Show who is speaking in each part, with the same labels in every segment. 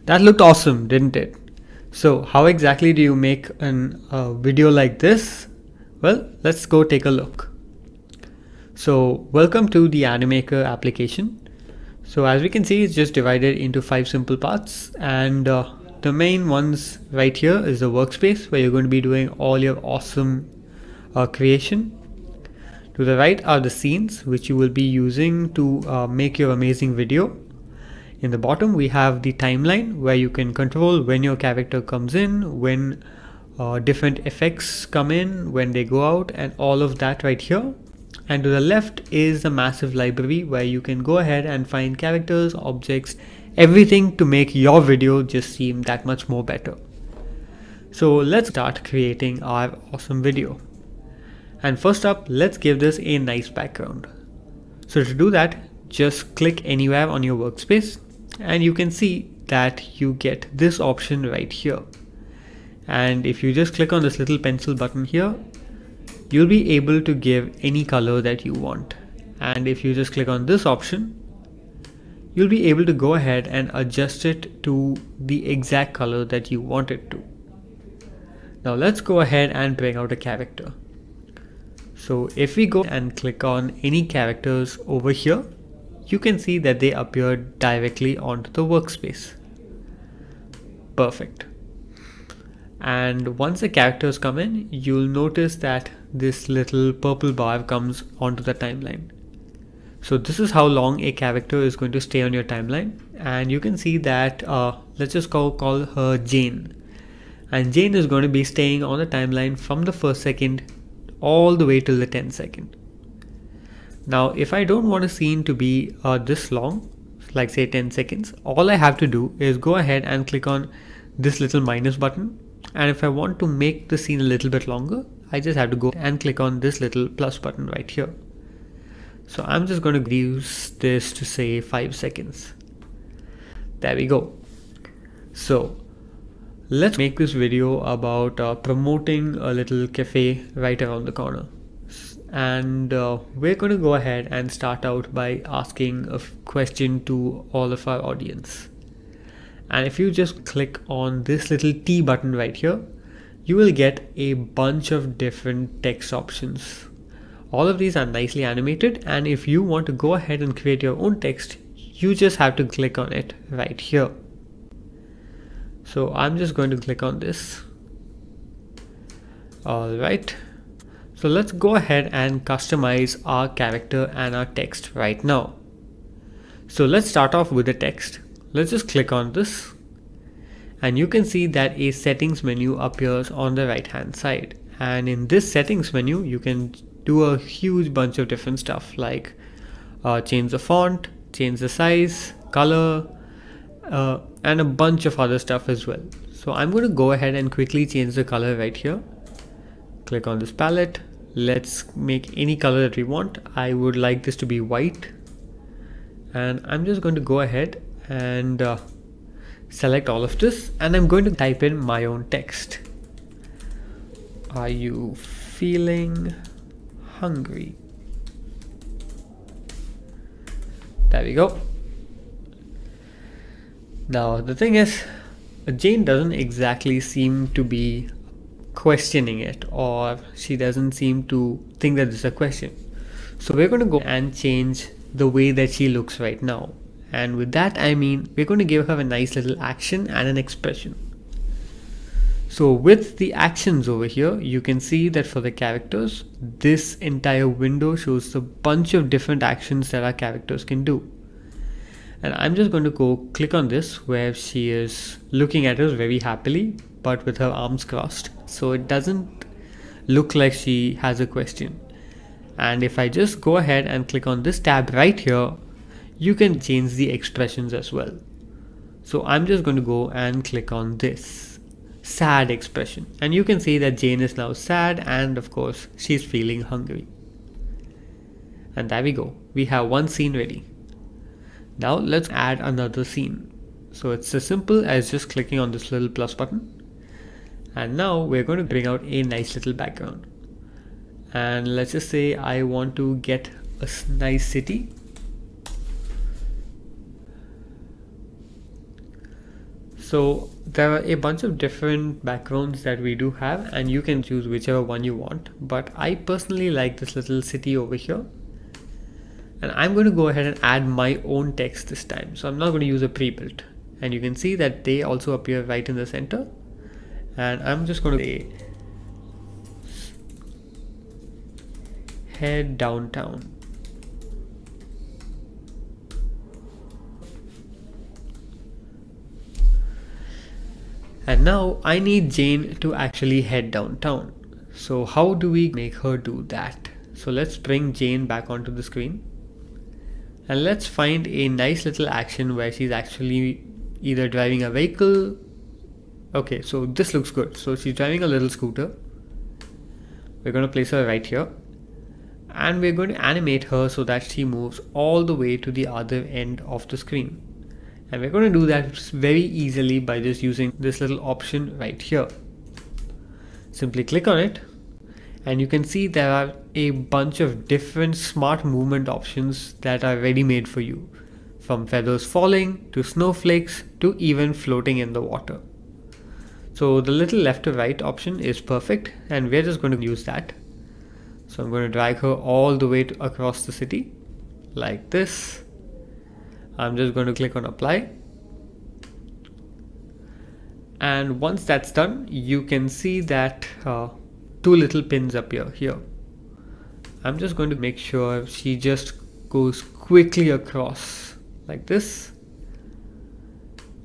Speaker 1: That looked awesome, didn't it? So how exactly do you make a video like this? Well, let's go take a look. So welcome to the Animaker application. So as we can see, it's just divided into 5 simple parts, and the main ones right here is the workspace where you're going to be doing all your awesome creation. To the right are the scenes which you will be using to make your amazing video. In the bottom we have the timeline where you can control when your character comes in, when different effects come in, when they go out, and all of that right here. And to the left is a massive library where you can go ahead and find characters, objects, everything to make your video just seem that much more better. So let's start creating our awesome video. And first up, let's give this a nice background. So to do that, just click anywhere on your workspace and you can see that you get this option right here. And if you just click on this little pencil button here, you'll be able to give any color that you want. And if you just click on this option, you'll be able to go ahead and adjust it to the exact color that you want it to. Now let's go ahead and bring out a character. So if we go and click on any characters over here, you can see that they appear directly onto the workspace. Perfect. And once the characters come in, you'll notice that this little purple bar comes onto the timeline. So this is how long a character is going to stay on your timeline. And you can see that, let's just call her Jane. And Jane is going to be staying on the timeline from the first second all the way till the 10th second. Now, if I don't want a scene to be this long, like say 10 seconds, all I have to do is go ahead and click on this little minus button. And if I want to make the scene a little bit longer, I just have to go and click on this little plus button right here. So I'm just going to reduce this to say 5 seconds. There we go. So let's make this video about promoting a little cafe right around the corner. And we're going to go ahead and start out by asking a question to all of our audience. And if you just click on this little T button right here, you will get a bunch of different text options. All of these are nicely animated, and if you want to go ahead and create your own text, you just have to click on it right here. So I'm just going to click on this. Alright. So let's go ahead and customize our character and our text right now. So let's start off with the text. Let's just click on this and you can see that a settings menu appears on the right hand side. And in this settings menu, you can do a huge bunch of different stuff like change the font, change the size, color, and a bunch of other stuff as well. So I'm going to go ahead and quickly change the color right here. Click on this palette. Let's make any color that we want. I would like this to be white. And I'm just going to go ahead and select all of this. And I'm going to type in my own text. Are you feeling hungry? There we go. Now the thing is, Jane doesn't exactly seem to be questioning it, or she doesn't seem to think that this is a question. So we're going to go and change the way that she looks right now. And with that I mean we're going to give her a nice little action and an expression. So with the actions over here, you can see that for the characters, this entire window shows a bunch of different actions that our characters can do. And I'm just going to go click on this where she is looking at us very happily, but with her arms crossed. So it doesn't look like she has a question. And if I just go ahead and click on this tab right here, you can change the expressions as well. So I'm just going to go and click on this sad expression. And you can see that Jane is now sad, and of course she's feeling hungry. And there we go. We have one scene ready. Now let's add another scene. So it's as simple as just clicking on this little plus button. And now we're going to bring out a nice little background. And let's just say I want to get a nice city. So there are a bunch of different backgrounds that we do have, and you can choose whichever one you want, but I personally like this little city over here, and I'm going to go ahead and add my own text this time. So I'm not going to use a pre-built, and you can see that they also appear right in the center, and I'm just going to say head downtown. And now I need Jane to actually head downtown. So how do we make her do that? So let's bring Jane back onto the screen. And let's find a nice little action where she's actually either driving a vehicle. Okay, so this looks good. So she's driving a little scooter. We're going to place her right here. And we're going to animate her so that she moves all the way to the other end of the screen. And we're going to do that very easily by just using this little option right here. Simply click on it, and you can see there are a bunch of different smart movement options that are ready made for you, from feathers falling to snowflakes to even floating in the water. So the little left to right option is perfect, and we're just going to use that. So I'm going to drag her all the way across the city like this. I'm just going to click on apply, and once that's done, you can see that two little pins appear here. I'm just going to make sure she just goes quickly across like this,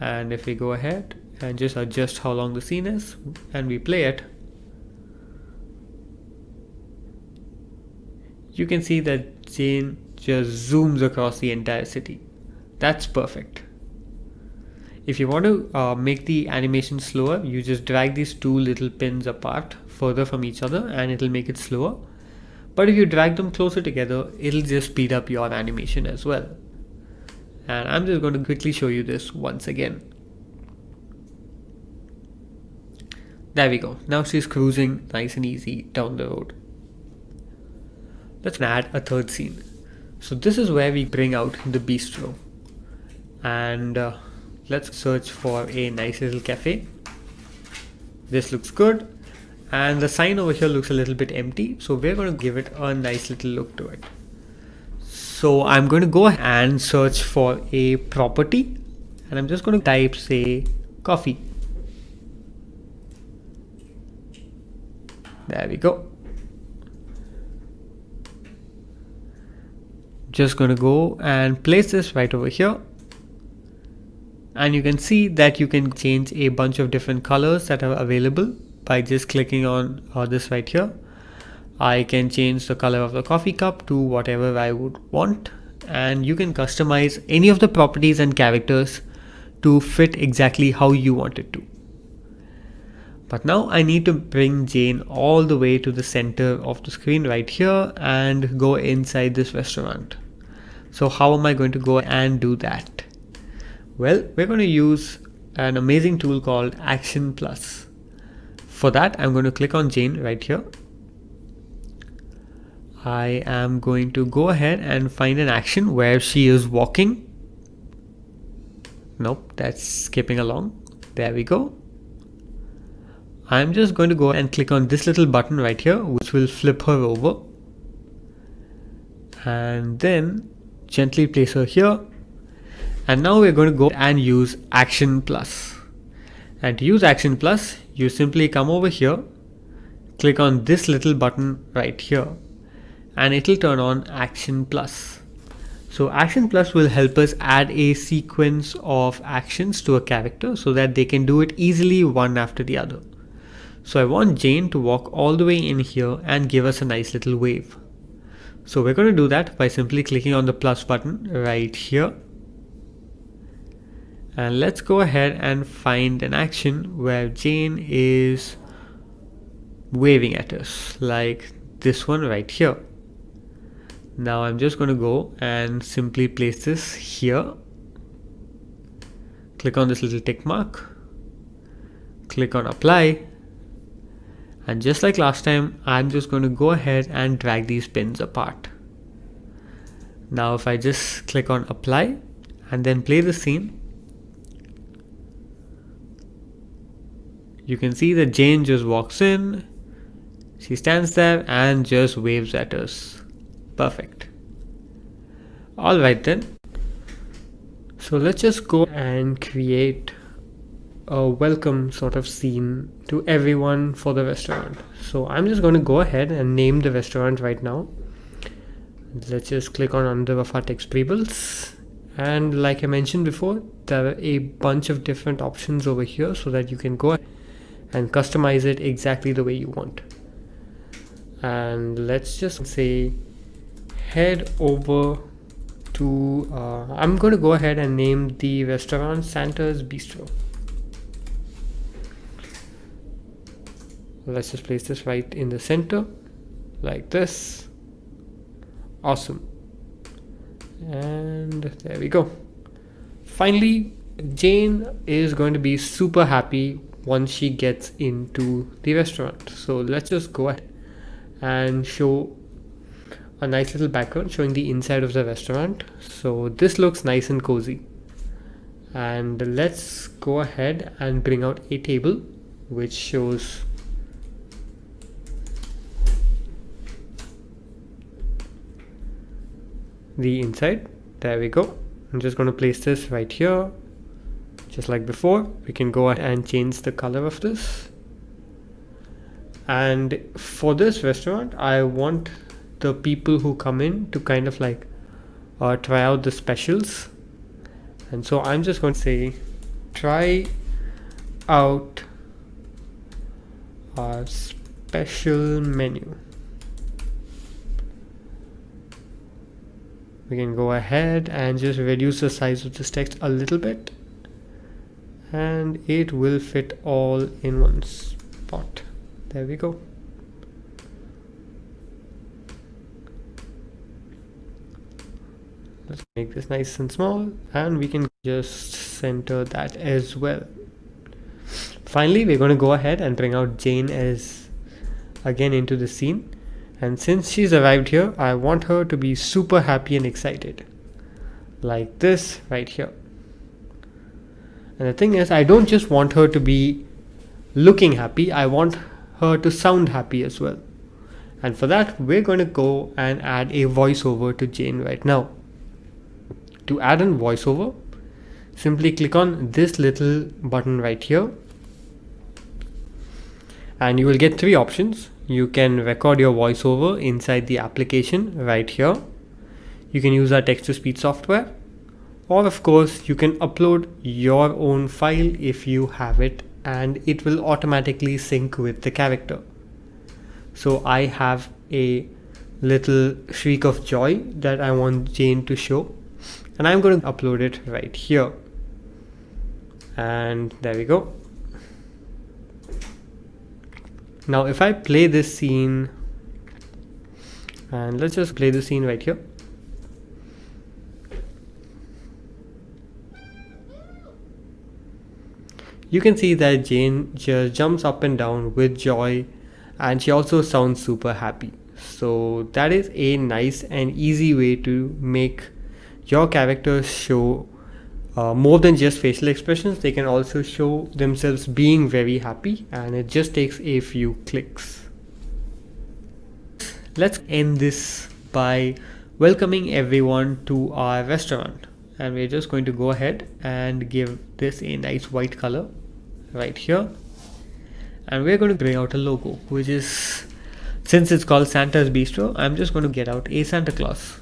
Speaker 1: and if we go ahead and just adjust how long the scene is and we play it, you can see that Jane just zooms across the entire city. That's perfect. If you want to make the animation slower, you just drag these two little pins apart further from each other and it'll make it slower. But if you drag them closer together, it'll just speed up your animation as well. And I'm just going to quickly show you this once again. There we go. Now she's cruising nice and easy down the road. Let's add a third scene. So this is where we bring out the bistro. And let's search for a nice little cafe. This looks good, and the sign over here looks a little bit empty, so we're going to give it a nice little look to it. So I'm going to go and search for a property, and I'm just going to type, say, coffee. There we go. Just going to go and place this right over here. And you can see that you can change a bunch of different colors that are available by just clicking on this right here. I can change the color of the coffee cup to whatever I would want, and you can customize any of the properties and characters to fit exactly how you want it to. But now I need to bring Jane all the way to the center of the screen right here and go inside this restaurant. So how am I going to go and do that? Well, we're going to use an amazing tool called Action Plus. For that, I'm going to click on Jane right here. I am going to go ahead and find an action where she is walking. Nope, that's skipping along. There we go. I'm just going to go and click on this little button right here, which will flip her over. And then gently place her here. And now we're going to go and use Action Plus. And to use Action Plus, you simply come over here, click on this little button right here, and it'll turn on Action Plus. So Action Plus will help us add a sequence of actions to a character so that they can do it easily one after the other. So I want Jane to walk all the way in here and give us a nice little wave. So we're going to do that by simply clicking on the plus button right here. And let's go ahead and find an action where Jane is waving at us, like this one right here. Now I'm just going to go and simply place this here. Click on this little tick mark. Click on apply. And just like last time, I'm just going to go ahead and drag these pins apart. Now if I just click on apply and then play the scene, you can see that Jane just walks in, she stands there and just waves at us. Perfect. Alright then. So let's just go and create a welcome sort of scene to everyone for the restaurant. So I'm just going to go ahead and name the restaurant right now. Let's just click on under of our text variables. And like I mentioned before, there are a bunch of different options over here so that you can go ahead and customize it exactly the way you want. And let's just say head over to I'm going to go ahead and name the restaurant Santa's Bistro. Let's just place this right in the center like this. Awesome. And there we go. Finally, Jane is going to be super happy once she gets into the restaurant. So let's just go ahead and show a nice little background showing the inside of the restaurant. So this looks nice and cozy. And let's go ahead and bring out a table which shows the inside. There we go. I'm just going to place this right here, just like before. We can go ahead and change the color of this. And for this restaurant, I want the people who come in to kind of like try out the specials. And so I'm just going to say try out our special menu. We can go ahead and just reduce the size of this text a little bit, and it will fit all in one spot. There we go. Let's make this nice and small, and we can just center that as well. Finally, we're going to go ahead and bring out Jane as again into the scene. And since she's arrived here, I want her to be super happy and excited. Like this right here. And the thing is, I don't just want her to be looking happy, I want her to sound happy as well. And for that, we're going to go and add a voiceover to Jane right now. To add a voiceover, simply click on this little button right here. And you will get three options. You can record your voiceover inside the application right here. You can use our text-to-speech software, or of course you can upload your own file if you have it, and it will automatically sync with the character. So I have a little shriek of joy that I want Jane to show, and I'm going to upload it right here. And there we go. Now if I play this scene, and let's just play the scene right here. You can see that Jane just jumps up and down with joy, and she also sounds super happy. So that is a nice and easy way to make your characters show more than just facial expressions. They can also show themselves being very happy, and it just takes a few clicks. Let's end this by welcoming everyone to our restaurant, and we're just going to go ahead and give this a nice white color right here, and we're going to bring out a logo, which is, since it's called Santa's Bistro, I'm just going to get out a Santa Claus.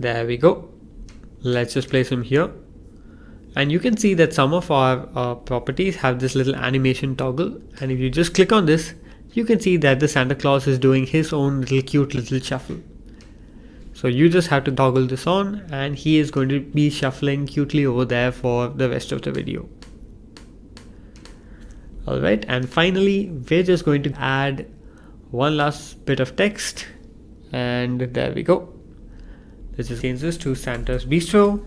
Speaker 1: There we go. Let's just place him here. And you can see that some of our properties have this little animation toggle. And if you just click on this, you can see that the Santa Claus is doing his own little cute little shuffle. So you just have to toggle this on, and he is going to be shuffling cutely over there for the rest of the video. Alright, and finally, we're just going to add one last bit of text. And there we go. Let's just change this to Santa's Bistro.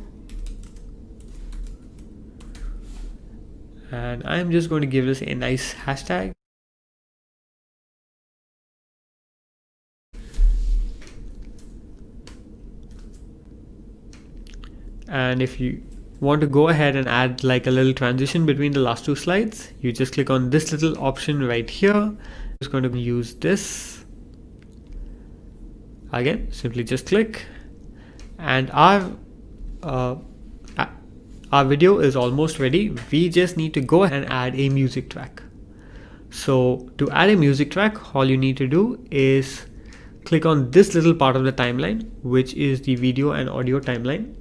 Speaker 1: And I'm just going to give this a nice hashtag. And if you want to go ahead and add like a little transition between the last two slides, you just click on this little option right here. I'm just going to use this. Again, simply just click, and our video is almost ready. We just need to go ahead and add a music track. So to add a music track, all you need to do is click on this little part of the timeline, which is the video and audio timeline.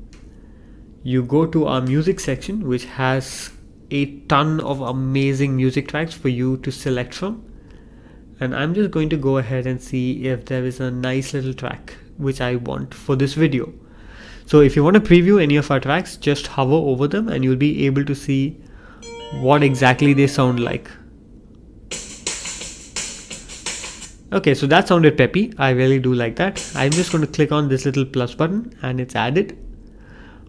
Speaker 1: You go to our music section, which has a ton of amazing music tracks for you to select from. And I'm just going to go ahead and see if there is a nice little track which I want for this video. So if you want to preview any of our tracks, just hover over them and you'll be able to see what exactly they sound like. Okay, so that sounded peppy. I really do like that. I'm just going to click on this little plus button and it's added.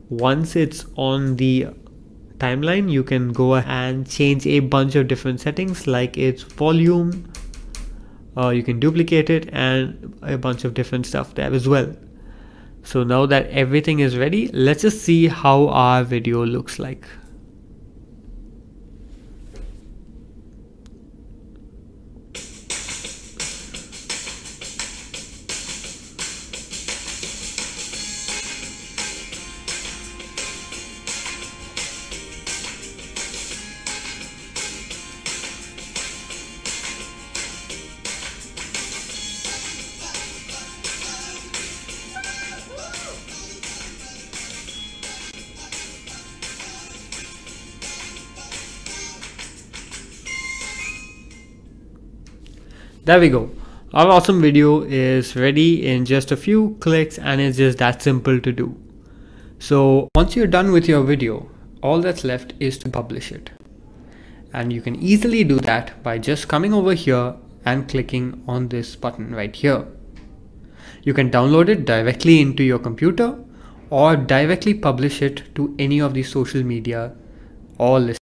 Speaker 1: Once it's on the timeline, you can go and change a bunch of different settings like its volume. You can duplicate it and a bunch of different stuff there as well. So now that everything is ready, let's just see how our video looks like. There we go. Our awesome video is ready in just a few clicks, and it's just that simple to do. So once you're done with your video, all that's left is to publish it. And you can easily do that by just coming over here and clicking on this button right here. You can download it directly into your computer or directly publish it to any of the social media or list.